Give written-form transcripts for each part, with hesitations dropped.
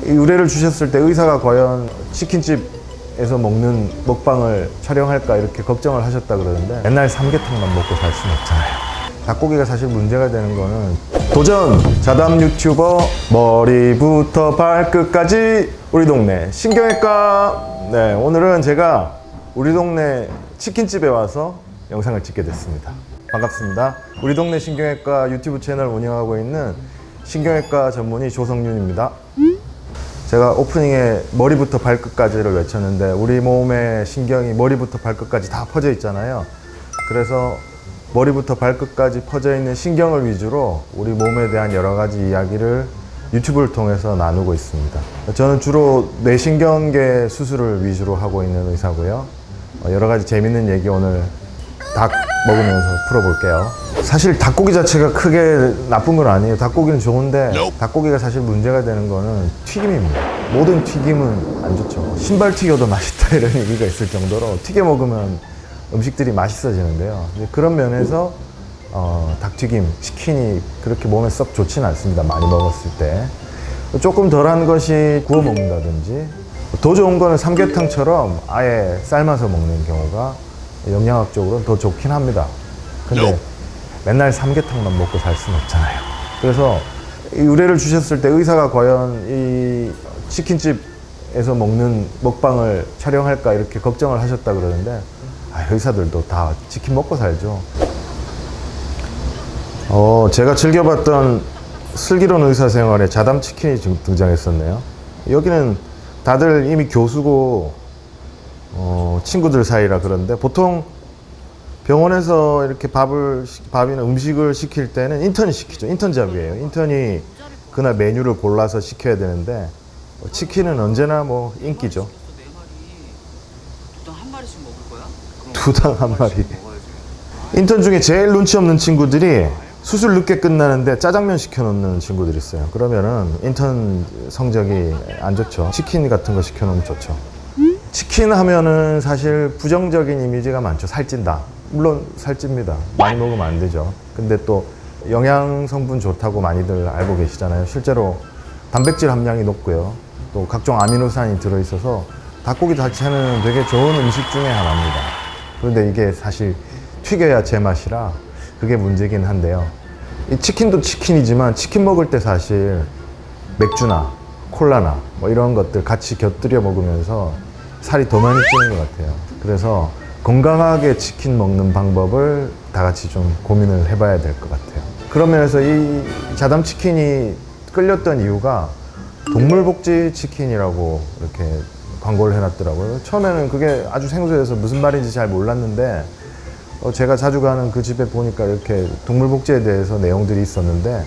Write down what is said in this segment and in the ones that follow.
이 의뢰를 주셨을 때 의사가 과연 치킨집에서 먹는 먹방을 촬영할까 이렇게 걱정을 하셨다 그러는데 맨날 삼계탕만 먹고 살 수는 없잖아요. 닭고기가 사실 문제가 되는 거는 도전! 자담 유튜버 머리부터 발끝까지 우리 동네 신경외과. 네, 오늘은 제가 우리 동네 치킨집에 와서 영상을 찍게 됐습니다. 반갑습니다. 우리 동네 신경외과 유튜브 채널 운영하고 있는 신경외과 전문의 조성윤입니다. 제가 오프닝에 머리부터 발끝까지를 외쳤는데 우리 몸의 신경이 머리부터 발끝까지 다 퍼져 있잖아요. 그래서 머리부터 발끝까지 퍼져 있는 신경을 위주로 우리 몸에 대한 여러 가지 이야기를 유튜브를 통해서 나누고 있습니다. 저는 주로 뇌신경계 수술을 위주로 하고 있는 의사고요. 여러 가지 재밌는 얘기 오늘 닭 먹으면서 풀어볼게요. 사실 닭고기 자체가 크게 나쁜 건 아니에요. 닭고기는 좋은데 닭고기가 사실 문제가 되는 거는 튀김입니다. 모든 튀김은 안 좋죠. 신발 튀겨도 맛있다 이런 얘기가 있을 정도로 튀겨 먹으면 음식들이 맛있어지는데요. 그런 면에서 닭튀김, 치킨이 그렇게 몸에 썩 좋지는 않습니다. 많이 먹었을 때. 조금 덜한 것이 구워 먹는다든지, 더 좋은 거는 삼계탕처럼 아예 삶아서 먹는 경우가 영양학적으로는 더 좋긴 합니다. 근데 맨날 삼계탕만 먹고 살 수는 없잖아요. 그래서 이 의뢰를 주셨을 때 의사가 과연 이 치킨집에서 먹는 먹방을 촬영할까 이렇게 걱정을 하셨다 그러는데, 의사들도 다 치킨 먹고 살죠. 제가 즐겨봤던 슬기로운 의사생활에 자담 치킨이 등장했었네요. 여기는 다들 이미 교수고 친구들 사이라 그런데 보통 병원에서 이렇게 밥이나 음식을 시킬 때는 인턴이 시키죠. 인턴 잡이에요. 인턴이 그날 메뉴를 골라서 시켜야 되는데 치킨은 언제나 뭐 인기죠. 두당 한 마리. 인턴 중에 제일 눈치 없는 친구들이 수술 늦게 끝나는데 짜장면 시켜놓는 친구들이 있어요. 그러면은 인턴 성적이 안 좋죠. 치킨 같은 거 시켜놓으면 좋죠. 치킨 하면은 사실 부정적인 이미지가 많죠. 살찐다. 물론 살찝니다. 많이 먹으면 안 되죠. 근데 또 영양 성분 좋다고 많이들 알고 계시잖아요. 실제로 단백질 함량이 높고요. 또 각종 아미노산이 들어있어서 닭고기 자체는 되게 좋은 음식 중에 하나입니다. 그런데 이게 사실 튀겨야 제맛이라 그게 문제긴 한데요. 이 치킨도 치킨이지만 치킨 먹을 때 사실 맥주나 콜라나 뭐 이런 것들 같이 곁들여 먹으면서 살이 더 많이 찌는 것 같아요. 그래서 건강하게 치킨 먹는 방법을 다 같이 좀 고민을 해봐야 될 것 같아요. 그런 면에서 이 자담 치킨이 끌렸던 이유가 동물복지 치킨이라고 이렇게 광고를 해놨더라고요. 처음에는 그게 아주 생소해서 무슨 말인지 잘 몰랐는데 제가 자주 가는 그 집에 보니까 이렇게 동물복지에 대해서 내용들이 있었는데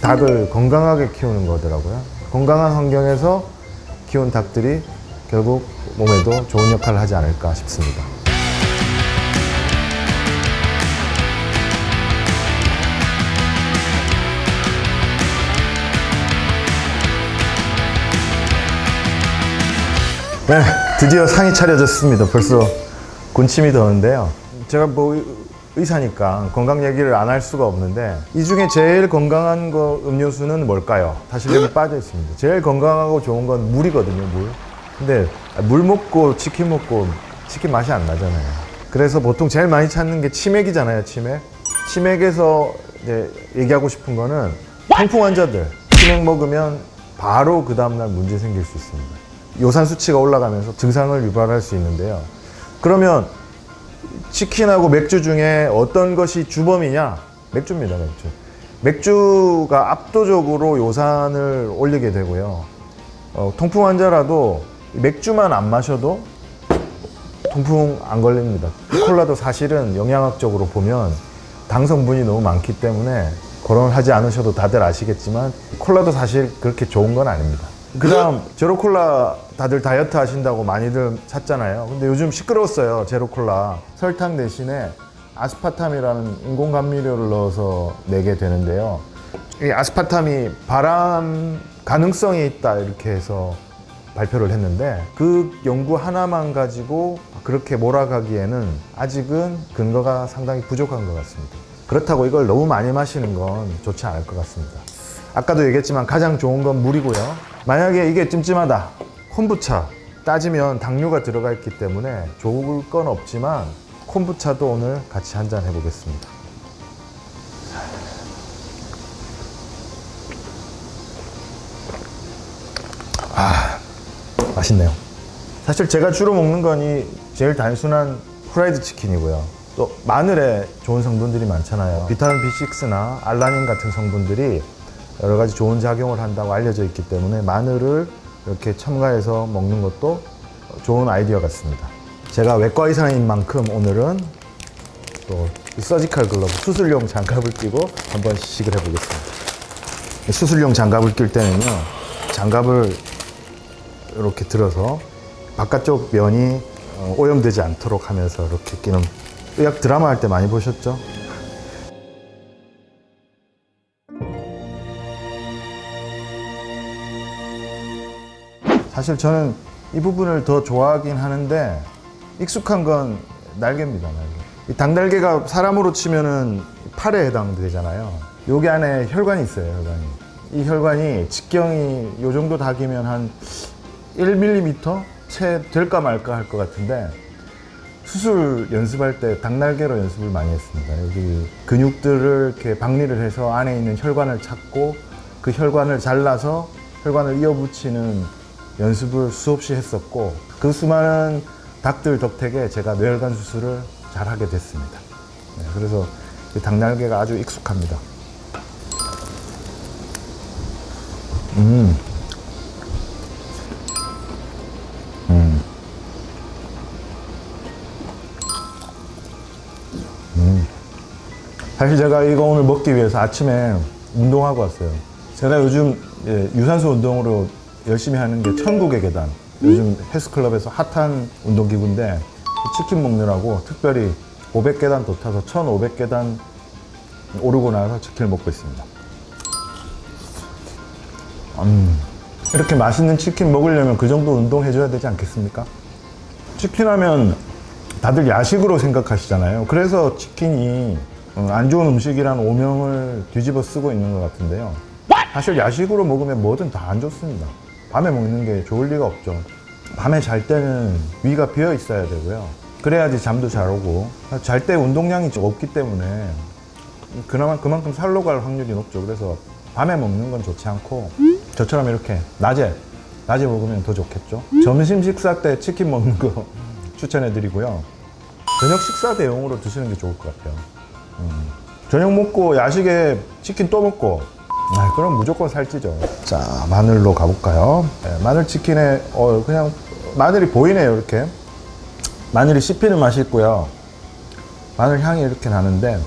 닭을 건강하게 키우는 거더라고요. 건강한 환경에서 키운 닭들이 결국 몸에도 좋은 역할을 하지 않을까 싶습니다. 네, 드디어 상이 차려졌습니다. 벌써 군침이 도는데요. 제가 뭐 의사니까 건강 얘기를 안 할 수가 없는데 이 중에 제일 건강한 거 음료수는 뭘까요? 사실 여기 빠져 있습니다. 제일 건강하고 좋은 건 물이거든요, 물. 근데 물 먹고 치킨 먹고 치킨 맛이 안 나잖아요. 그래서 보통 제일 많이 찾는 게 치맥이잖아요, 치맥. 치맥에서 이제 얘기하고 싶은 거는 통풍 환자들 치맥 먹으면 바로 그 다음날 문제 생길 수 있습니다. 요산 수치가 올라가면서 증상을 유발할 수 있는데요. 그러면 치킨하고 맥주 중에 어떤 것이 주범이냐? 맥주입니다, 맥주. 맥주가 압도적으로 요산을 올리게 되고요. 통풍 환자라도 맥주만 안 마셔도 통풍 안 걸립니다. 콜라도 사실은 영양학적으로 보면 당 성분이 너무 많기 때문에 거론을 하지 않으셔도 다들 아시겠지만 콜라도 사실 그렇게 좋은 건 아닙니다. 그 다음 제로콜라 다들 다이어트 하신다고 많이들 찾잖아요. 근데 요즘 시끄러웠어요. 제로콜라 설탕 대신에 아스파탐이라는 인공 감미료를 넣어서 내게 되는데요. 이 아스파탐이 발암 가능성이 있다 이렇게 해서 발표를 했는데 그 연구 하나만 가지고 그렇게 몰아가기에는 아직은 근거가 상당히 부족한 것 같습니다. 그렇다고 이걸 너무 많이 마시는 건 좋지 않을 것 같습니다. 아까도 얘기했지만 가장 좋은 건 물이고요. 만약에 이게 찜찜하다, 콤부차 따지면 당류가 들어가 있기 때문에 좋을 건 없지만 콤부차도 오늘 같이 한잔 해보겠습니다. 맛있네요. 사실 제가 주로 먹는 건 이 제일 단순한 프라이드 치킨이고요. 또 마늘에 좋은 성분들이 많잖아요. 비타민 B6나 알라닌 같은 성분들이 여러 가지 좋은 작용을 한다고 알려져 있기 때문에 마늘을 이렇게 첨가해서 먹는 것도 좋은 아이디어 같습니다. 제가 외과 의사인 만큼 오늘은 또 서지컬 글러브, 수술용 장갑을 끼고 한번 시식을 해보겠습니다. 수술용 장갑을 낄 때는요, 장갑을 이렇게 들어서 바깥쪽 면이 오염되지 않도록 하면서 이렇게 끼는, 의학 드라마 할 때 많이 보셨죠? 사실 저는 이 부분을 더 좋아하긴 하는데 익숙한 건 날개입니다, 날개. 이 닭날개가 사람으로 치면은 팔에 해당되잖아요. 여기 안에 혈관이 있어요, 혈관이. 이 혈관이 직경이 요 정도 닭이면 한 1mm 채 될까 말까 할 것 같은데 수술 연습할 때 닭날개로 연습을 많이 했습니다. 여기 근육들을 이렇게 박리를 해서 안에 있는 혈관을 찾고 그 혈관을 잘라서 혈관을 이어붙이는 연습을 수없이 했었고, 그 수많은 닭들 덕택에 제가 뇌혈관 수술을 잘 하게 됐습니다. 네, 그래서 닭날개가 아주 익숙합니다. 사실 제가 이거 오늘 먹기 위해서 아침에 운동하고 왔어요. 제가 요즘 유산소 운동으로 열심히 하는 게 천국의 계단, 요즘 헬스클럽에서 핫한 운동기구인데 치킨 먹느라고 특별히 500계단 더 타서 1500계단 오르고 나서 치킨을 먹고 있습니다. 이렇게 맛있는 치킨 먹으려면 그 정도 운동해줘야 되지 않겠습니까? 치킨 하면 다들 야식으로 생각하시잖아요. 그래서 치킨이 안 좋은 음식이라는 오명을 뒤집어 쓰고 있는 것 같은데요. 사실 야식으로 먹으면 뭐든 다 안 좋습니다. 밤에 먹는 게 좋을 리가 없죠. 밤에 잘 때는 위가 비어 있어야 되고요. 그래야지 잠도 잘 오고, 잘 때 운동량이 좀 없기 때문에 그만큼 살로 갈 확률이 높죠. 그래서 밤에 먹는 건 좋지 않고 저처럼 이렇게 낮에 먹으면 더 좋겠죠. 점심 식사 때 치킨 먹는 거 추천해 드리고요. 저녁 식사 대용으로 드시는 게 좋을 것 같아요. 저녁 먹고 야식에 치킨 또 먹고, 그럼 무조건 살찌죠. 자, 마늘로 가볼까요? 네, 마늘 치킨에 그냥 마늘이 보이네요. 이렇게 마늘이 씹히는 맛이 있고요. 마늘 향이 이렇게 나는데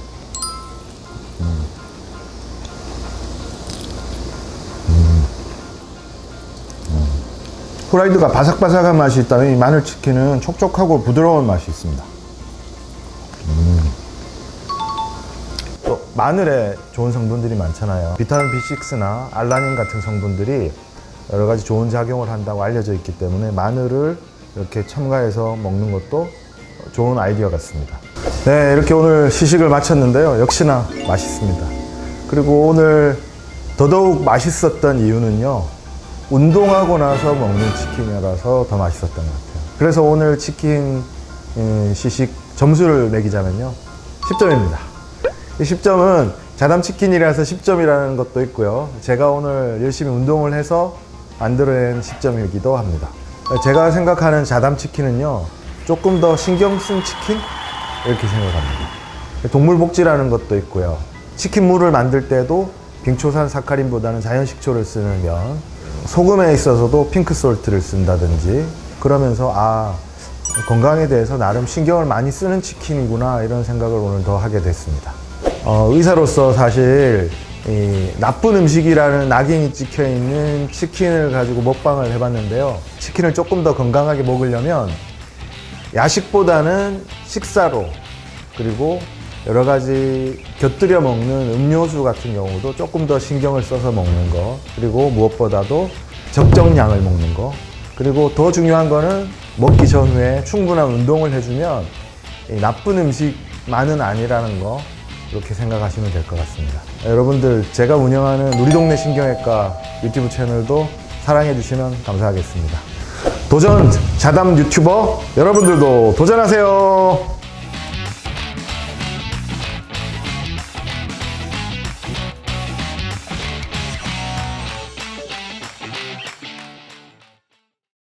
후라이드가 바삭바삭한 맛이 있다면 이 마늘 치킨은 촉촉하고 부드러운 맛이 있습니다. 또 마늘에 좋은 성분들이 많잖아요. 비타민 B6나 알라닌 같은 성분들이 여러 가지 좋은 작용을 한다고 알려져 있기 때문에 마늘을 이렇게 첨가해서 먹는 것도 좋은 아이디어 같습니다. 네, 이렇게 오늘 시식을 마쳤는데요. 역시나 맛있습니다. 그리고 오늘 더더욱 맛있었던 이유는요, 운동하고 나서 먹는 치킨이라서 더 맛있었던 것 같아요. 그래서 오늘 치킨 시식 점수를 매기자면요, 10점입니다. 이 10점은 자담치킨이라서 10점이라는 것도 있고요. 제가 오늘 열심히 운동을 해서 만들어낸 10점이기도 합니다. 제가 생각하는 자담치킨은요, 조금 더 신경 쓴 치킨? 이렇게 생각합니다. 동물복지라는 것도 있고요. 치킨물을 만들 때도 빙초산 사카린보다는 자연식초를 쓰는 면, 소금에 있어서도 핑크솔트를 쓴다든지, 그러면서 건강에 대해서 나름 신경을 많이 쓰는 치킨이구나, 이런 생각을 오늘 더 하게 됐습니다. 의사로서 사실 이 나쁜 음식이라는 낙인이 찍혀있는 치킨을 가지고 먹방을 해봤는데요. 치킨을 조금 더 건강하게 먹으려면 야식보다는 식사로, 그리고 여러 가지 곁들여 먹는 음료수 같은 경우도 조금 더 신경을 써서 먹는 거, 그리고 무엇보다도 적정량을 먹는 거, 그리고 더 중요한 거는 먹기 전후에 충분한 운동을 해주면 이 나쁜 음식만은 아니라는 거, 이렇게 생각하시면 될 것 같습니다. 여러분들 제가 운영하는 우리 동네 신경외과 유튜브 채널도 사랑해 주시면 감사하겠습니다. 도전 자담 유튜버 여러분들도 도전하세요.